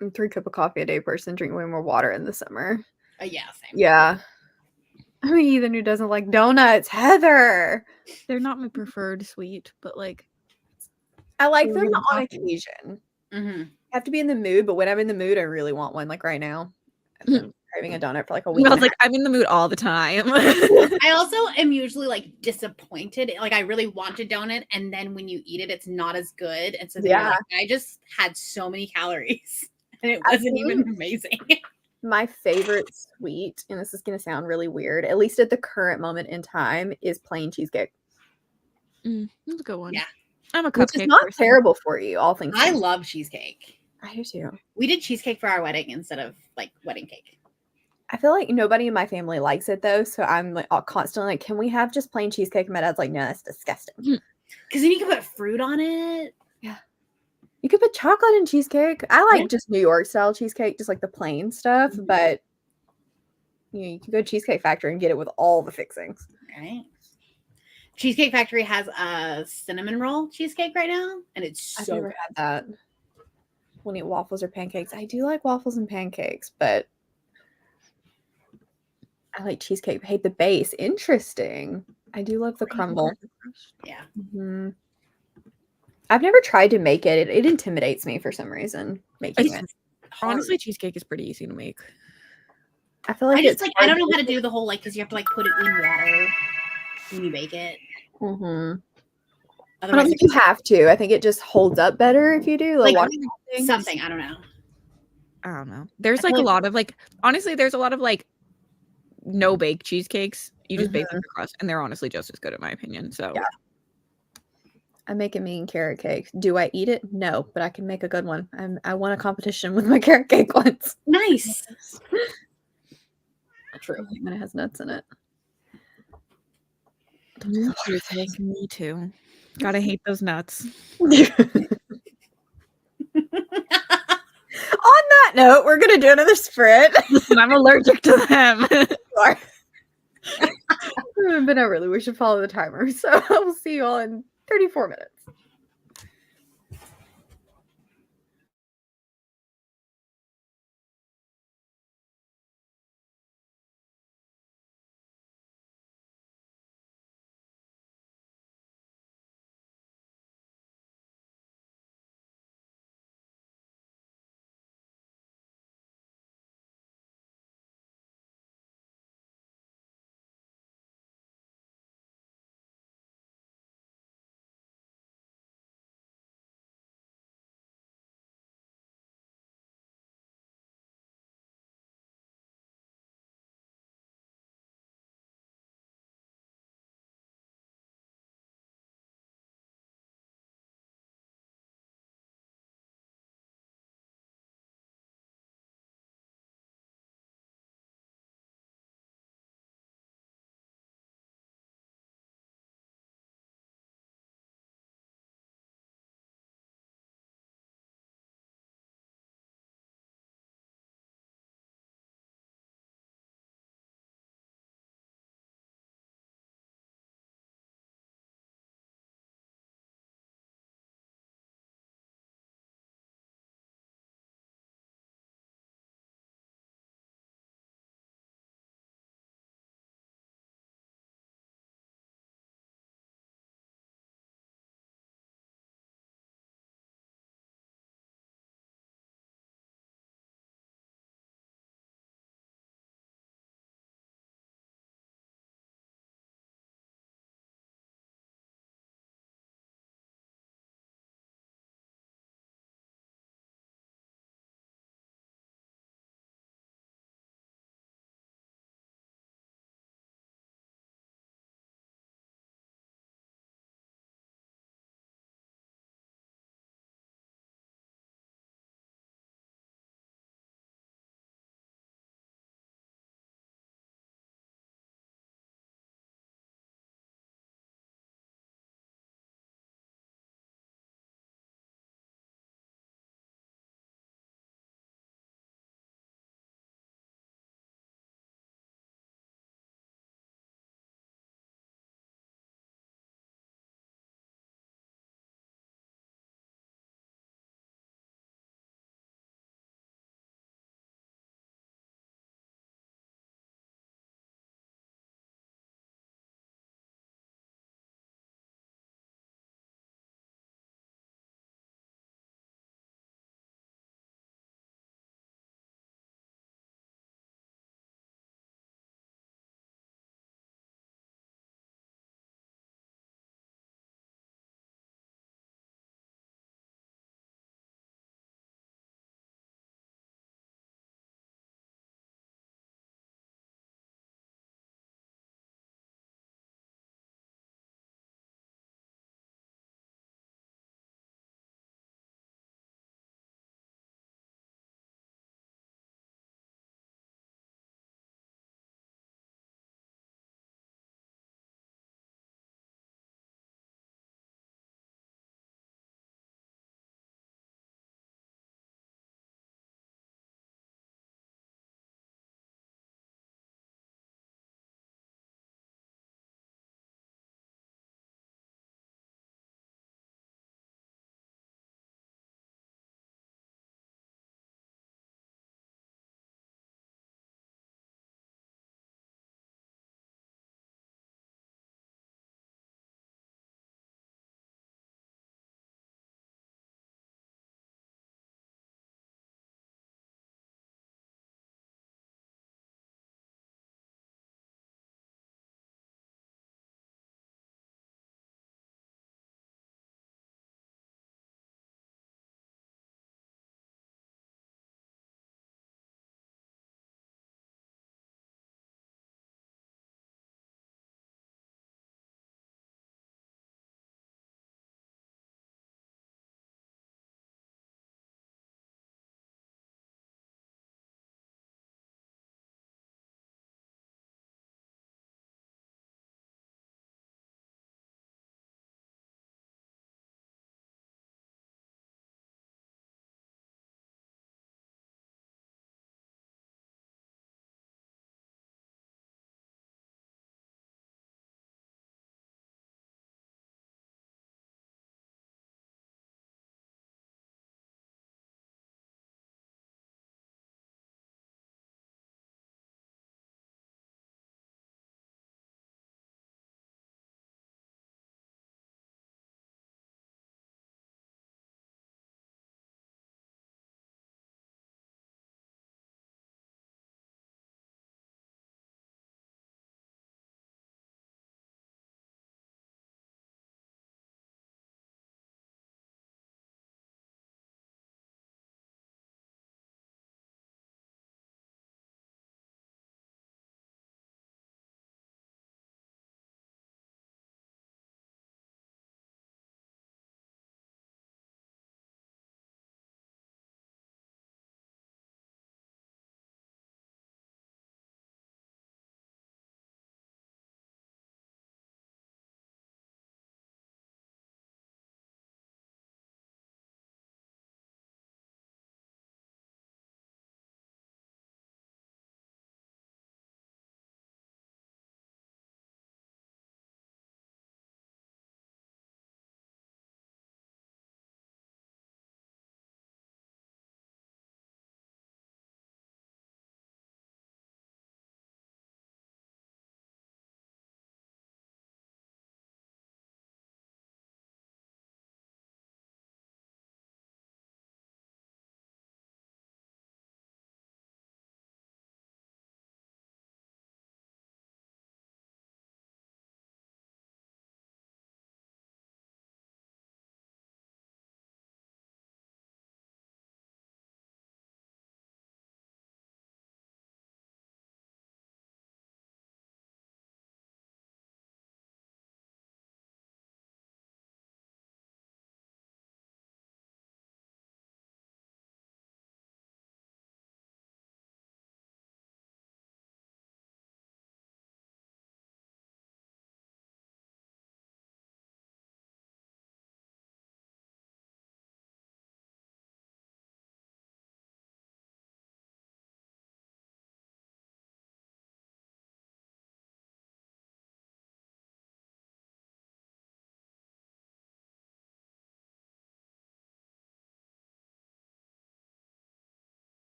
I'm 3 cups of coffee a day person. Drink way more water in the summer. Yeah, same. Yeah. I mean, even who doesn't like donuts, Heather. They're not my preferred sweet, but like I like them on occasion. Mm-hmm. I have to be in the mood, but when I'm in the mood, I really want one. Like right now, I've been craving a donut for like a week. I was like, I'm in the mood all the time. I also am usually like disappointed. Like I really want a donut, and then when you eat it, it's not as good. And so like, I just had so many calories, and it wasn't even amazing. My favorite sweet, and this is going to sound really weird, at least at the current moment in time, is plain cheesecake. That's a good one. Yeah. I'm a cupcake. Which is not terrible for you, all things. I love cheesecake. I do too. We did cheesecake for our wedding instead of like wedding cake. I feel like nobody in my family likes it though, so I'm like constantly like, can we have just plain cheesecake? And my dad's like, no, that's disgusting. Because then you can put fruit on it. Yeah. You could put chocolate in cheesecake. I like just New York style cheesecake, just like the plain stuff, but you can go to Cheesecake Factory and get it with all the fixings. Right. Cheesecake Factory has a cinnamon roll cheesecake right now, and it's I've never had that. We'll eat waffles or pancakes. I do like waffles and pancakes, but I like cheesecake. Hate the base. Interesting. I do love the crumble. Yeah. Mm-hmm. I've never tried to make it. It intimidates me for some reason. Making it. Honestly, cheesecake is pretty easy to make. I feel like I don't know how to do the whole like because you have to like put it in water. when you bake it. Mm-hmm. I don't Otherwise, think you have to. I think it just holds up better if you do. like something. I don't know. I don't know. There's I like feel a like- lot of like honestly, there's a lot of like no bake cheesecakes. You just bake Mhm. the crust, and they're honestly just as good in my opinion. So Yeah. I make a mean carrot cake. Do I eat it? No, but I can make a good one. I won a competition with my carrot cake once. Nice. True. And it has nuts in it. me too. Gotta hate those nuts. On that note, we're gonna do another sprint. Listen, I'm allergic to them. But no, really, we should follow the timer. So we'll see you all in 34 minutes.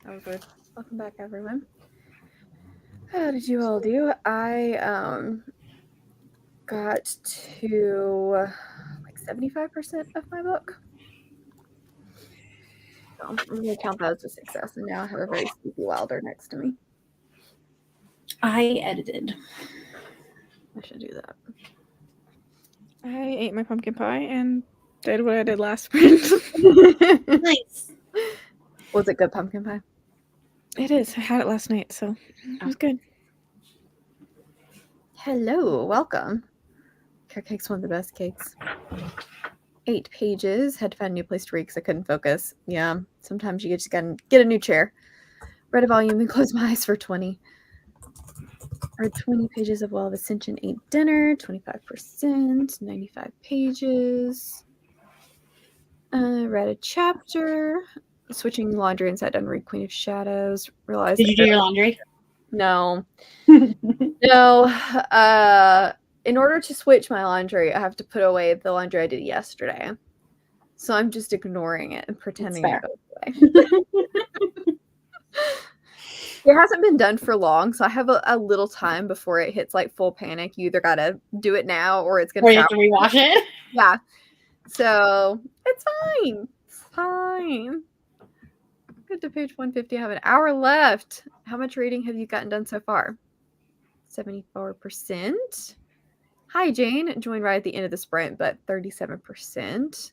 That was weird. Welcome back, everyone. How did you all do? I got to like 75% of my book. So I'm gonna count that as a success, and now I have a very sleepy Wilder next to me. I edited. I should do that. I ate my pumpkin pie and did what I did last sprint. Nice. Was it good pumpkin pie? It is. I had it last night, so it was good. Hello, welcome. Carrot cake's one of the best cakes. 8 pages. Had to find a new place to read because I couldn't focus. Yeah, sometimes you just gotta get a new chair. Read a volume, then close my eyes for 20. Read 20 pages of Well of Ascension, ate dinner, 25%, 95 pages. Read a chapter. Switching laundry inside done read Queen of Shadows. Realized Did you do your laundry? No. No. In order to switch my laundry, I have to put away the laundry I did yesterday. So I'm just ignoring it and pretending it goes away. It hasn't been done for long, so I have a little time before it hits like full panic. You either gotta do it now or it's gonna Or you have to rewash it. Yeah. So it's fine. It's fine. Get to page 150. I have an hour left. How much reading have you gotten done so far? 74%. Hi, Jane. Joined right at the end of the sprint, but 37%.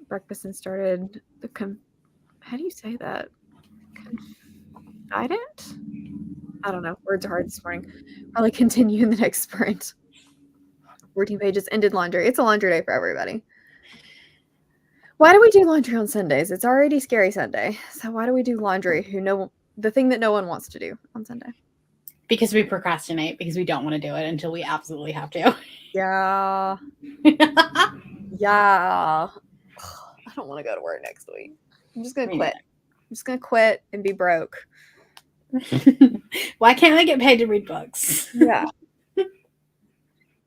Breakfast and started the how do you say that? Confident? I don't know. Words are hard this morning. Probably continue in the next sprint. 14 pages. Ended laundry. It's a laundry day for everybody. Why do we do laundry on Sundays? It's already Scary Sunday. So why do we do laundry? The thing that no one wants to do on Sunday? Because we procrastinate, because we don't want to do it until we absolutely have to. Yeah. Yeah. I don't want to go to work next week. I'm just going to quit. I'm just going to quit and be broke. Why can't I get paid to read books? Yeah.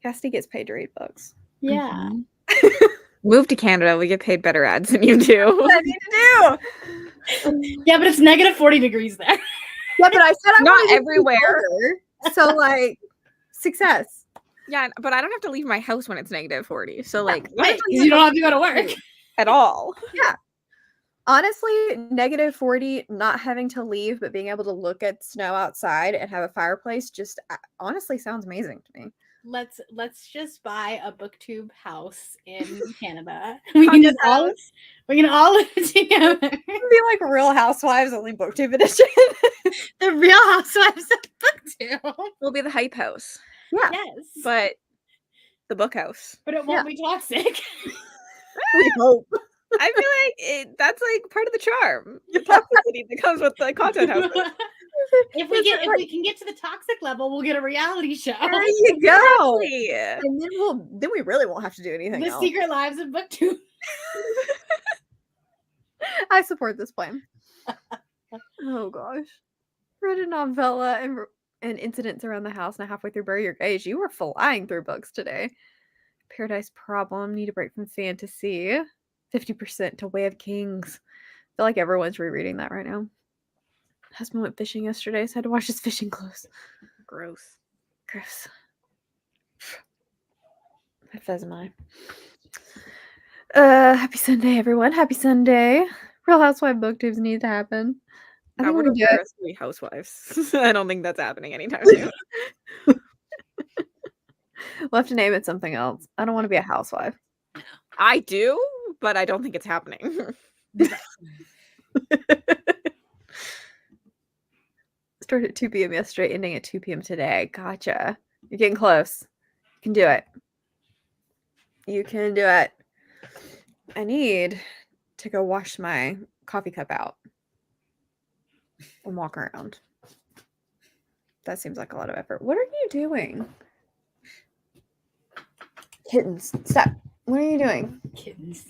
Cassidy gets paid to read books. Yeah. Mm-hmm. Move to Canada, we get paid better ads than you do. What I need to do. Yeah, but it's negative 40 degrees there. Yeah, but I said I'm not everywhere. So like success. Yeah, but I don't have to leave my house when it's negative 40. So like right, you don't have to go to work at all. Yeah. Honestly, negative 40, not having to leave, but being able to look at snow outside and have a fireplace just honestly sounds amazing to me. Let's just buy a booktube house in Canada. We can all live together. Be like Real Housewives, only booktube edition. The Real Housewives of booktube. We'll be the hype house. Yeah. Yes. But the book house. But it won't be toxic. We hope. I feel like that's like part of the charm. The toxicity that comes with the content house. If we can get to the toxic level, we'll get a reality show. There you go. Exactly. And then we really won't have to do anything The else. Secret Lives of Booktube. I support this plan. Oh gosh. Read a novella and incidents around the house, and halfway through Bury Your Gaze. You were flying through books today. Paradise Problem. Need a break from fantasy. 50% to Way of Kings. I feel like everyone's rereading that right now. Husband went fishing yesterday, so I had to wash his fishing clothes. Gross. That doesn't mind. Happy Sunday, everyone. Happy Sunday. Real Housewife booktubes need to happen. I think we're gonna do it. 3 housewives. I don't think that's happening anytime soon. We'll have to name it something else. I don't want to be a housewife. I do, but I don't think it's happening. Started at 2 p.m. yesterday, ending at 2 p.m. today. Gotcha. You're getting close. You can do it. You can do it. I need to go wash my coffee cup out and walk around. That seems like a lot of effort. What are you doing? Kittens, stop. What are you doing? Kittens.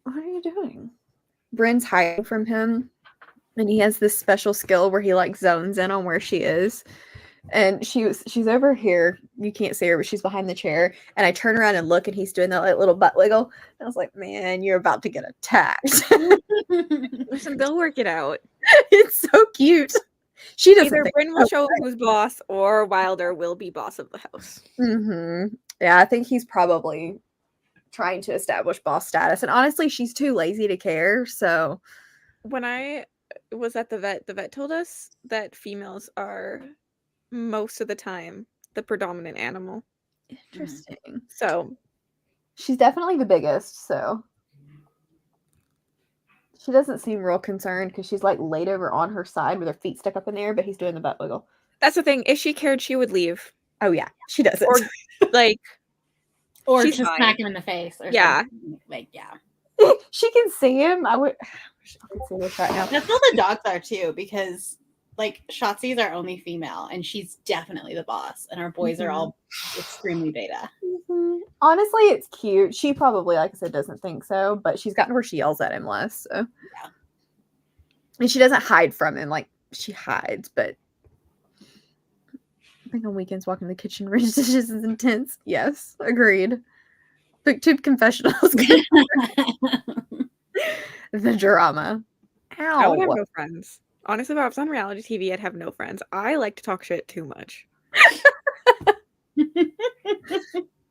What are you doing? Bryn's hiding from him, and he has this special skill where he like zones in on where she is. And she's over here. You can't see her, but she's behind the chair. And I turn around and look, and he's doing that like little butt wiggle. And I was like, man, you're about to get attacked. Listen, they'll work it out. It's so cute. She doesn't Either think Bryn will show who's boss, or Wilder will be boss of the house. Yeah, I think he's probably trying to establish boss status. And honestly, she's too lazy to care. So when I was at the vet told us that females are most of the time the predominant animal. interesting. So she's definitely the biggest. So she doesn't seem real concerned because she's like laid over on her side with her feet stuck up in the air, but he's doing the butt wiggle. That's the thing. If she cared, she would leave. Oh yeah, she doesn't. Or like, or she's just fine. smack him in the face. Or Yeah. something. Like, yeah. She can see him. I would. I can see this right now. That's how the dogs are too, because like Shotzi's our only female, and she's definitely the boss, and our boys are all extremely beta. Honestly, it's cute. She probably, like I said, doesn't think so, but she's gotten where she yells at him less. So. Yeah. And she doesn't hide from him. Like, she hides, but I think on weekends walking the kitchen rinse dishes is intense. Yes, agreed. Booktube confessionals. The drama. Ow. I would have no friends. Honestly, if I was on reality TV, I'd have no friends. I like to talk shit too much.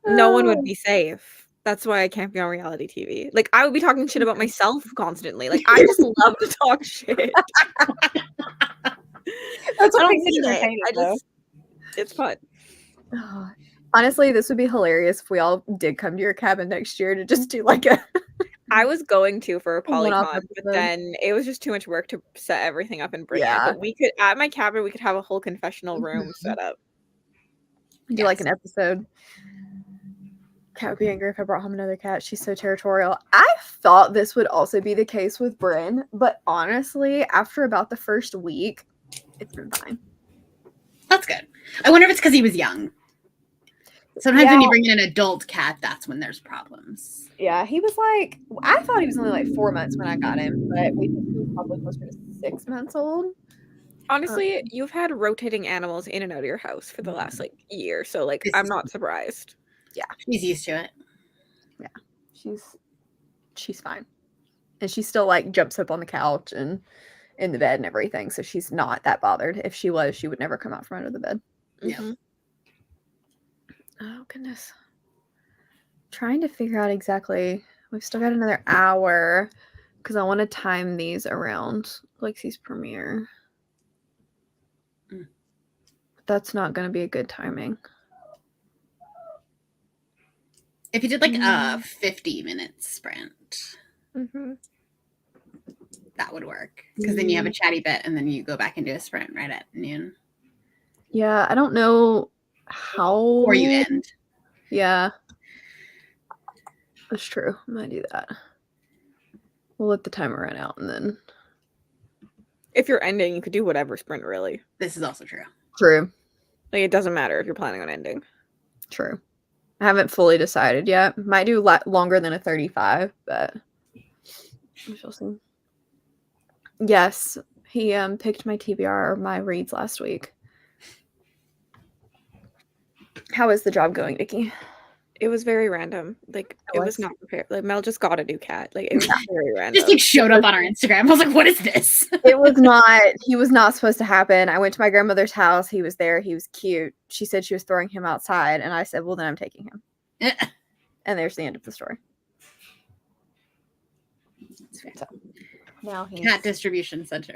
No one would be safe. That's why I can't be on reality TV. Like, I would be talking shit about myself constantly. Like, I just love to talk shit. That's what makes it entertaining. It's fun. Honestly, this would be hilarious if we all did come to your cabin next year to just do like a. I was going to for a one-off polycon, but episode. then it was just too much work to set everything up and bring it. Yeah. But we could, at my cabin, we could have a whole confessional room set up. Do like an episode. Cat would be angry if I brought home another cat. She's so territorial. I thought this would also be the case with Bryn, but honestly, after about the first week, it's been fine. That's good. I wonder if it's because he was young. Sometimes when you bring in an adult cat, that's when there's problems. Yeah, he was like, I thought he was only like 4 months when I got him, but we think he was probably closer to 6 months old. Honestly, you've had rotating animals in and out of your house for the last like year, so like I'm not surprised. Yeah, she's used to it. Yeah, she's fine, and she still like jumps up on the couch and in the bed and everything, so she's not that bothered. If she was, she would never come out from under the bed. Yeah. Oh goodness. Trying to figure out exactly. We've still got another hour because I want to time these around Lexi's premiere. That's not going to be a good timing. If you did like a 50-minute sprint, that would work. Because then you have a chatty bit and then you go back and do a sprint right at noon. Yeah, I don't know how. Or you end. Yeah. That's true. I might do that. We'll let the timer run out and then. If you're ending, you could do whatever sprint, really. This is also true. True. Like, it doesn't matter if you're planning on ending. True. I haven't fully decided yet. Might do longer than a 35, but we shall see. Yes, he picked my TBR or my reads last week. How is the job going, Nikki? It was very random. Like, it was not prepared. Like, Mel just got a new cat. Like, it was very random. Just like showed up on our Instagram. I was like, what is this? It was not, he was not supposed to happen. I went to my grandmother's house. He was there. He was cute. She said she was throwing him outside. And I said, well, then I'm taking him. And there's the end of the story. So, now he's Cat distribution center.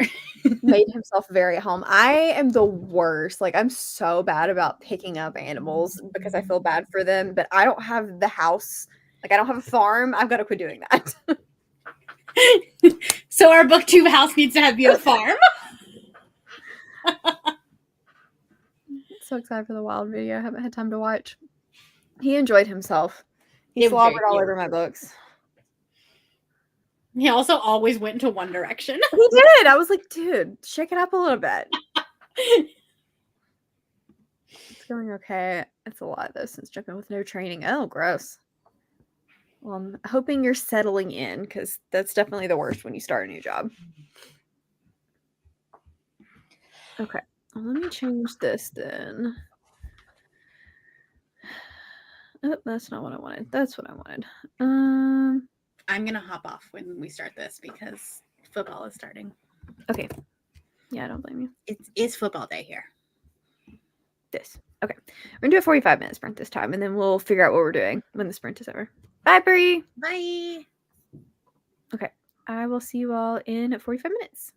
made himself very at home. I am the worst. Like, I'm so bad about picking up animals because I feel bad for them, but I don't have the house. Like, I don't have a farm. I've got to quit doing that. So our booktube house needs to be a farm. So excited for the wild video. I haven't had time to watch. He enjoyed himself. He It was very slobbered all cute. over my books. He also always went into one direction. He did. I was like, dude, shake it up a little bit. It's going okay. It's a lot, though, since jumping with no training. Oh, gross. Well, I'm hoping you're settling in, because that's definitely the worst when you start a new job. Okay. Let me change this then. Oh, that's not what I wanted. That's what I wanted. I'm gonna hop off when we start this because football is starting. Okay. Yeah, I don't blame you. It's football day here. This. Okay. We're gonna do a 45-minute sprint this time, and then we'll figure out what we're doing when the sprint is over. Bye, Brie. Bye. Okay. I will see you all in 45 minutes.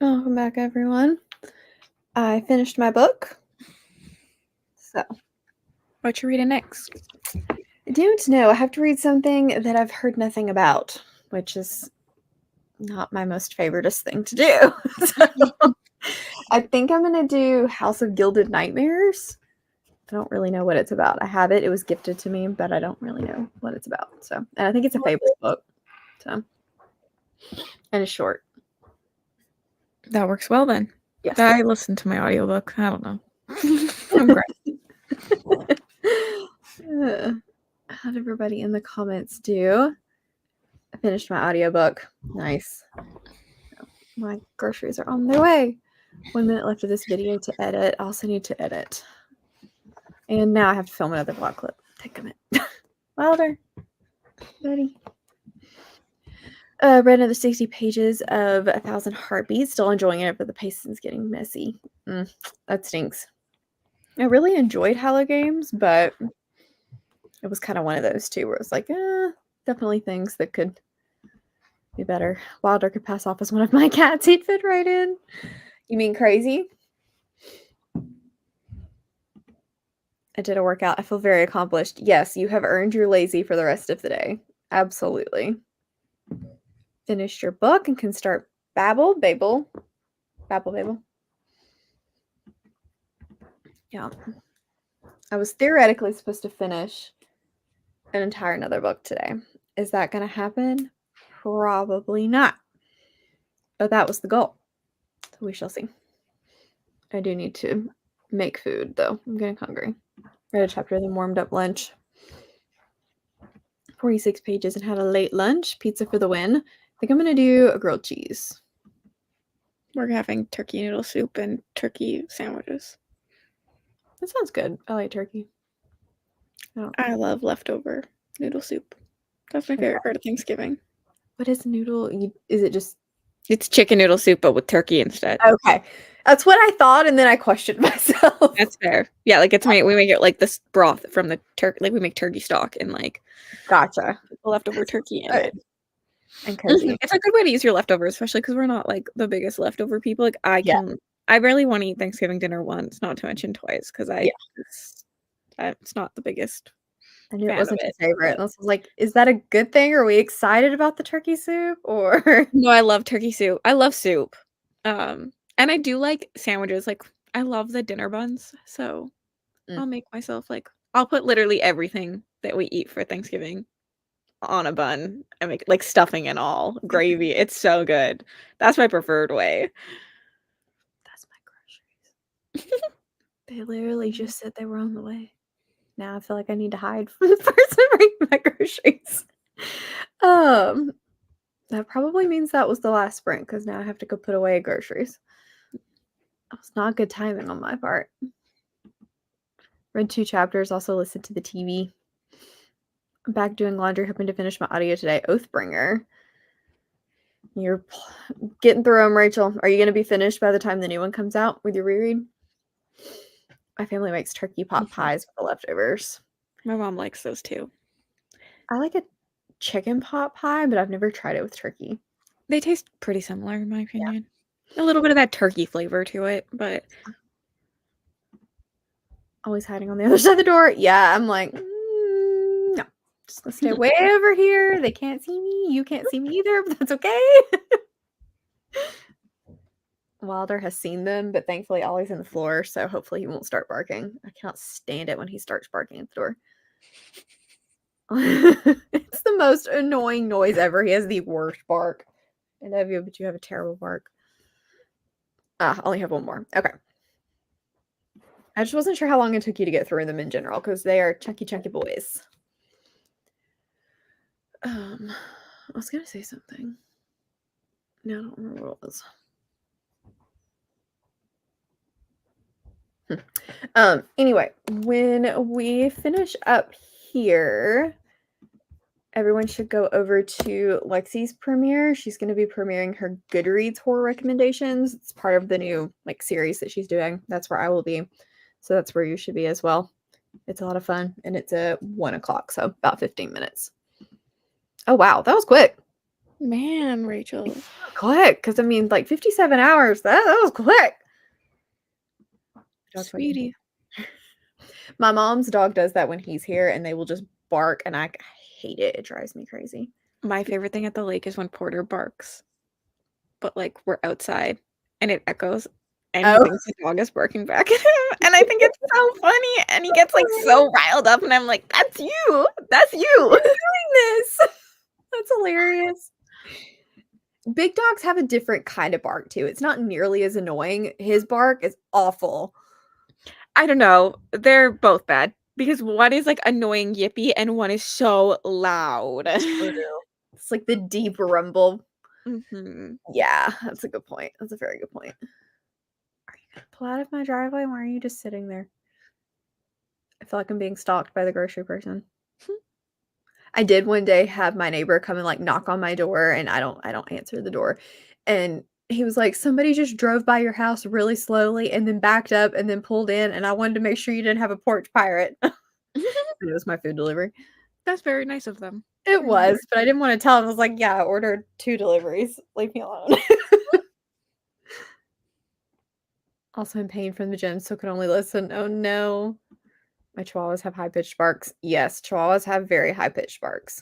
Welcome back, everyone. I finished my book. So, What you reading next? I don't know. I have to read something that I've heard nothing about, which is not my most favoritist thing to do. So, I think I'm going to do House of Gilded Nightmares. I don't really know what it's about. I have it. It was gifted to me, but I don't really know what it's about. So, and I think it's a Fables book. So, and it's short. That works well then. Yes. I listened to my audiobook. I don't know. I'm great. How'd everybody in the comments do? I finished my audiobook. Nice. My groceries are on their way. 1 minute left of this video to edit. I also need to edit. And now I have to film another vlog clip. Take a minute. Wilder. Buddy. Read another 60 pages of 1,000 Heartbeats. Still enjoying it, but the pacing's getting messy. That stinks. I really enjoyed Hello Games, but it was kind of one of those two where it was like, definitely things that could be better. Wilder could pass off as one of my cats. He'd fit right in. You mean crazy? I did a workout. I feel very accomplished. Yes, you have earned your lazy for the rest of the day. Absolutely. Finished your book and can start Babel. Yeah. I was theoretically supposed to finish an entire another book today. Is that going to happen? Probably not. But that was the goal. So we shall see. I do need to make food, though. I'm getting hungry. Read a chapter, then warmed up lunch. 46 pages and had a late lunch. Pizza for the win. I think I'm going to do a grilled cheese. We're having turkey noodle soup and turkey sandwiches. That sounds good. I like turkey. I love leftover noodle soup. That's my favorite part of Thanksgiving. What is noodle? Is it just... It's chicken noodle soup, but with turkey instead. Okay. That's what I thought, and then I questioned myself. That's fair. Yeah, like we make it like this broth from the turkey. Like we make turkey stock and like... Gotcha. Leftover turkey in it. And cozy. It's a good way to use your leftovers, especially because we're not like the biggest leftover people. Like I barely want to eat Thanksgiving dinner once, not to mention twice, because it's not the biggest. I knew it wasn't your favorite. And I was like, is that a good thing? Are we excited about the turkey soup? Or no, I love turkey soup. I love soup. And I do like sandwiches. Like I love the dinner buns. So I'll make myself I'll put literally everything that we eat for Thanksgiving on a bun and make like stuffing and all gravy. It's so good. That's my preferred way. That's my groceries. They literally just said they were on the way. Now I feel like I need to hide from the person bringing my groceries. That probably means that was the last sprint because now I have to go put away groceries. That was not good timing on my part. Read 2 chapters, also listened to the TV. I'm back doing laundry, hoping to finish my audio today. Oathbringer. You're getting through them, Rachel. Are you going to be finished by the time the new one comes out with your reread? My family makes turkey pot pies with the leftovers. My mom likes those too. I like a chicken pot pie, but I've never tried it with turkey. They taste pretty similar, in my opinion. Yeah. A little bit of that turkey flavor to it, but... Always hiding on the other side of the door. Yeah, I'm like, no. Just gonna stay way over here. They can't see me. You can't see me either, but that's okay. Wilder has seen them, but thankfully Ollie's in the floor, so hopefully he won't start barking. I cannot stand it when he starts barking at the door. It's the most annoying noise ever. He has the worst bark. I love you, but you have a terrible bark. I only have one more. Okay. I just wasn't sure how long it took you to get through them in general, because they are chunky boys. I was going to say something. No, I don't remember what it was. Anyway, when we finish up here, everyone should go over to Lexi's premiere. She's going to be premiering her Goodreads horror recommendations. It's part of the new series that she's doing. That's where I will be. So that's where you should be as well. It's a lot of fun, and it's at 1 o'clock, so about 15 minutes. Oh, wow. That was quick. Man, Rachel. Quick, because I mean, like 57 hours. That was quick. Dog's like, Sweetie. my mom's dog does that when he's here, and they will just bark, and I hate it. It drives me crazy. My favorite thing at the lake is when Porter barks, but like we're outside and it echoes and he thinks the dog is barking back at him. And I think it's so funny. And he gets like so riled up and I'm like, that's you. That's you. You're doing this. That's hilarious. Big dogs have a different kind of bark too. It's not nearly as annoying. His bark is awful. I don't know. They're both bad because one is like annoying yippy and one is so loud. It's like the deep rumble. Mm-hmm. Yeah, that's a good point. That's a very good point. Are you gonna pull out of my driveway? Why are you just sitting there? I feel like I'm being stalked by the grocery person. I did one day have my neighbor come and like knock on my door, and I don't answer the door. And he was like, somebody just drove by your house really slowly and then backed up and then pulled in, and I wanted to make sure you didn't have a porch pirate. It was my food delivery. That's very nice of them. It was, but I didn't want to tell him. I was like, yeah, I ordered 2 deliveries. Leave me alone. Also, I'm paying from the gym, so can only listen. Oh no. My chihuahuas have high-pitched barks. Yes, chihuahuas have very high-pitched barks.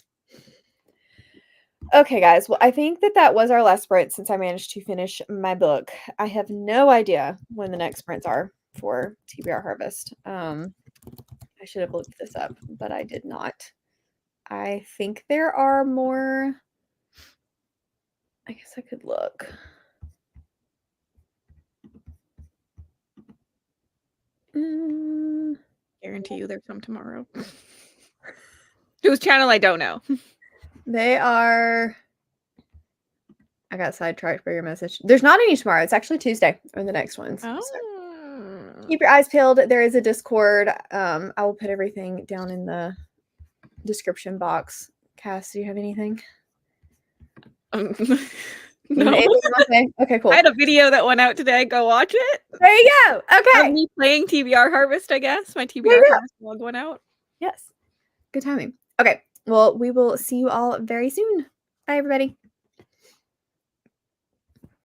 Okay, guys. Well, I think that was our last sprint since I managed to finish my book. I have no idea when the next sprints are for TBR Harvest. I should have looked this up, but I did not. I think there are more. I guess I could look. Guarantee you there's some tomorrow. Whose channel I don't know. They are. I got sidetracked by your message. There's not any tomorrow. It's actually Tuesday or the next ones. Oh. So keep your eyes peeled. There is a Discord. I will put everything down in the description box. Cass, do you have anything? No. Okay, cool. I had a video that went out today. Go watch it. There you go. Okay. Of me playing TBR Harvest, I guess. My TBR Harvest vlog went out. Yes. Good timing. Okay. Well, we will see you all very soon. Bye, everybody.